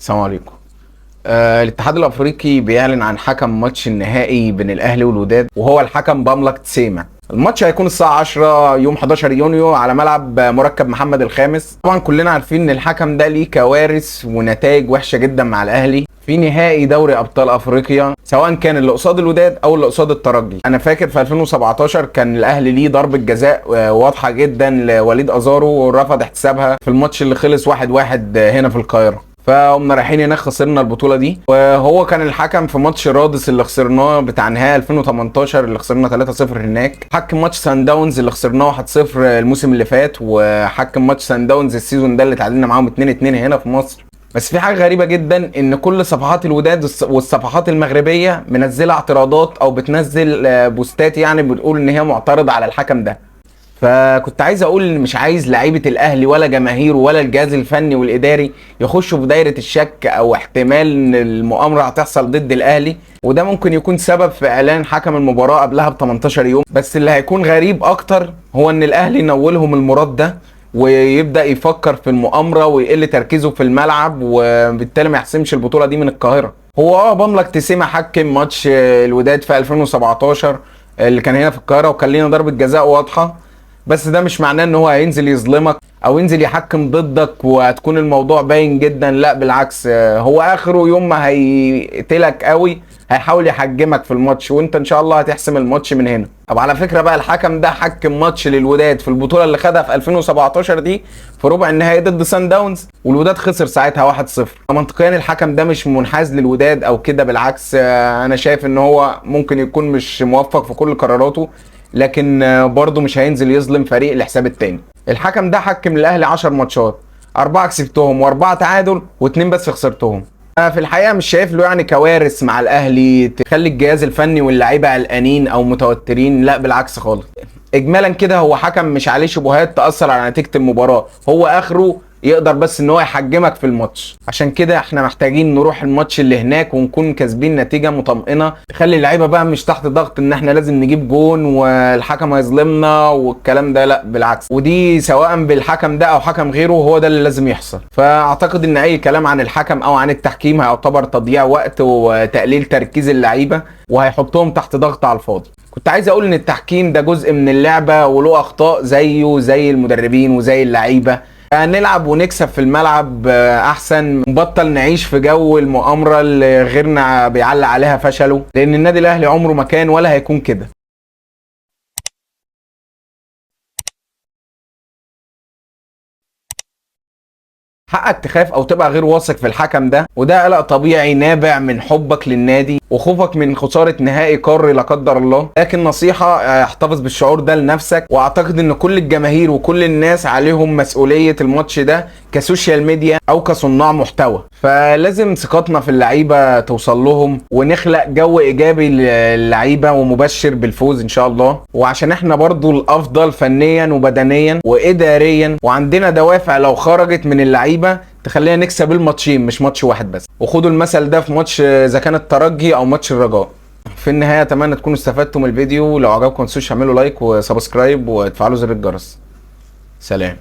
السلام عليكم. الاتحاد الافريقي بيعلن عن حكم ماتش النهائي بين الاهلي والوداد، وهو الحكم باملك تسيما. الماتش هيكون الساعه 10 يوم 11 يونيو على ملعب مركب محمد الخامس. طبعا كلنا عارفين ان الحكم ده ليه كوارث ونتائج وحشه جدا مع الاهلي في نهائي دوري ابطال افريقيا، سواء كان اللي قصاد الوداد او اللي قصاد الترجي. انا فاكر في 2017 كان الاهلي ليه ضربه جزاء واضحه جدا لوليد ازارو ورفض احتسابها في الماتش اللي خلص 1-1 هنا في القاهره. فقمنا رايحين هناك خسرنا البطوله دي، وهو كان الحكم في ماتش رادس اللي خسرناه بتاع نهائي 2018 اللي خسرنا 3-0 هناك. حكم ماتش سان داونز اللي خسرناه 1-0 الموسم اللي فات، وحكم ماتش سان داونز السيزون ده اللي تعادلنا معاهم 2-2 هنا في مصر. بس في حاجه غريبه جدا، ان كل صفحات الوداد والصفحات المغربيه منزله اعتراضات او بتنزل بوستات يعني بتقول ان هي معترضه على الحكم ده. فكنت عايز اقول ان مش عايز لعيبه الاهلي ولا جماهيره ولا الجهاز الفني والاداري يخشوا في دايره الشك او احتمال ان المؤامره هتحصل ضد الاهلي، وده ممكن يكون سبب في اعلان حكم المباراه قبلها ب 18 يوم. بس اللي هيكون غريب اكتر هو ان الاهلي نولهم المراد ده ويبدا يفكر في المؤامره ويقل تركيزه في الملعب، وبالتالي ما يحسمش البطوله دي من القاهره. هو باملك تسيما حكم ماتش الوداد في 2017 اللي كان هنا في القاهره، وكان لينا ضربه جزاء واضحه، بس ده مش معناه ان هو هينزل يظلمك او ينزل يحكم ضدك وهتكون الموضوع باين جدا. لا بالعكس، هو اخره يوم ما هيقتلك قوي هيحاول يحجمك في الماتش، وانت ان شاء الله هتحسم الماتش من هنا. طب على فكره بقى، الحكم ده حكم ماتش للوداد في البطوله اللي خدها في 2017 دي في ربع النهائي ضد سان داونز، والوداد خسر ساعتها 1-0. منطقيا الحكم ده مش منحاز للوداد او كده، بالعكس انا شايف ان هو ممكن يكون مش موفق في كل قراراته، لكن برضه مش هينزل يظلم فريق الحساب التاني. الحكم ده حكم الاهلي 10 ماتشات، 4 كسبتهم و4 تعادل و2 بس خسرتهم. في الحقيقه مش شايف له يعني كوارث مع الاهلي تخلي الجهاز الفني واللعيبه قلقانين او متوترين، لا بالعكس خالص. اجمالا كده هو حكم مش عليه شبهات تاثر على نتيجه المباراه، هو اخره يقدر بس ان هو يحجمك في الماتش. عشان كده احنا محتاجين نروح الماتش اللي هناك ونكون كاسبين نتيجه مطمئنه تخلي اللعيبه بقى مش تحت ضغط ان احنا لازم نجيب جون والحكم هيظلمنا والكلام ده، لا بالعكس. ودي سواء بالحكم ده او حكم غيره هو ده اللي لازم يحصل. فاعتقد ان اي كلام عن الحكم او عن التحكيم هيعتبر تضييع وقت وتقليل تركيز اللعيبه، وهيحطهم تحت ضغط على الفاضي. كنت عايز اقول ان التحكيم ده جزء من اللعبه وله اخطاء زيه زي المدربين وزي اللعيبه. نلعب ونكسب في الملعب احسن، نبطل نعيش في جو المؤامره اللي غيرنا بيعلق عليها فشله، لان النادي الاهلي عمره ما كان ولا هيكون كده. حقك تخاف او تبقى غير واثق في الحكم ده، وده قلق طبيعي نابع من حبك للنادي وخوفك من خساره نهائي قاري لا قدر الله. لكن نصيحه، احتفظ بالشعور ده لنفسك، واعتقد ان كل الجماهير وكل الناس عليهم مسؤوليه الماتش ده كسوشيال ميديا او كصناع محتوى. فلازم ثقتنا في اللعيبه توصل لهم ونخلق جو ايجابي للعيبه ومبشر بالفوز ان شاء الله. وعشان احنا برضو الافضل فنيا وبدنيا واداريا، وعندنا دوافع لو خرجت من اللعيبه تخلينا نكسب الماتشين مش ماتش واحد بس. وخدوا المثل ده في ماتش اذا كان الترجي او ماتش الرجاء. في النهايه اتمنى تكونوا استفدتوا من الفيديو، لو عجبكم ما تنسوش تعملوا لايك وسبسكرايب وتفعلوا زر الجرس. سلام.